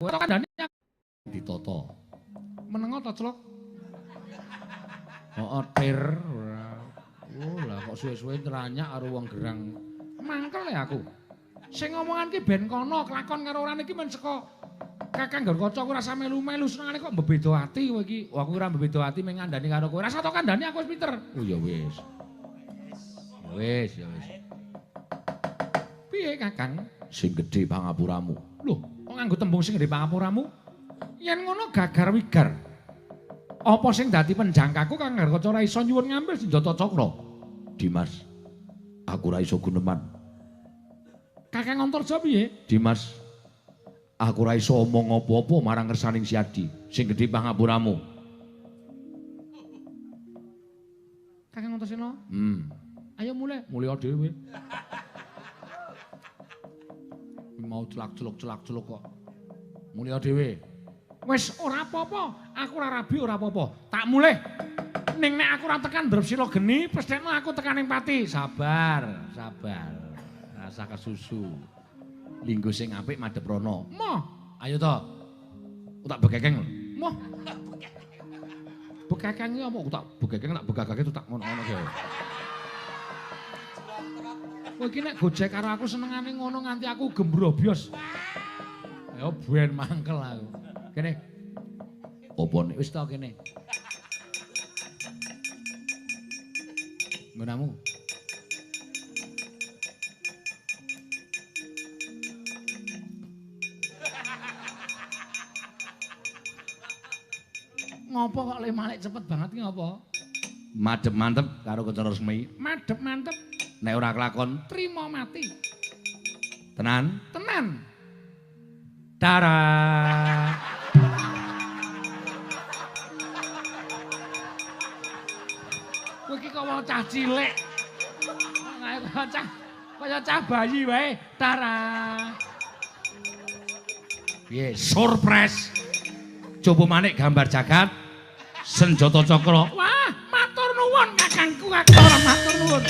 Kowe kandhane ditata. Menengo to, Clok? Heeh, tir. Oh, lah kok suwe-suwe teranyak karo wong gerang. Mangkel ya aku. Sing ngomongan ki ben kono, kelakon karo orang iki men saka Kakang Garkaca aku rasa melu-melu senengane kok mbebeda ati kowe iki. Wah, aku ora mbebeda ati mung ngandani karo kowe. Rasa to kandhani aku wis pinter. Oh ya wis. Ya wis. Piye, Kakang? Sing gedhe pangapuramu. Loh, kok nganggo tembung sing gedhe pangapuramu? Yen ngono gagar wigar. Apa sing dadi penjangkaku Kakang Garkaca ora iso nyuwun ngambil senjata cakra? Dimas, aku ora iso guneman. Kakang Antarja piye? Dimas, aku ora iso omong apa-apa marang kersaning si Adi sing gedhe pangapuramu. Kakang Antarsena? Ayo mulai dhewe. Mau celak-celuk kok. Mulai dhewe. Wis ora apa-apa, aku ora rabi ora apa-apa. Tak mulih. Ning nek aku ora tekan ndrep sira geni, pesthekno aku tekaning pati. Sabar. Rasa kesusu. Linggo sing apik madhep rono. Moh, ayo to. Ku tak begekeng. Moh. Begekeng iki apa? Ku tak begekeng tak begagake tak ngono-ngono ki. Kowe iki nek gojek karo aku senengane ngono nganti aku gembrobyos. Ya ben mangkel aku. Kene. Apa nek wis ta kene? Nggonamu. Ngopo kok le malik cepet banget ki ngopo? Madhep mantep karo Kecara Resmi. Madhep mantep. Nek ora kelakon trima mati. Tenan? Tenan. Dara. Kowe iki kok cah cilik. Kaya cah bayi wae. Dara. Piye? Surprise. Coba manik gambar jagat. Senjata cakra. Wah, matur nuwun kakangku, matur nuwun.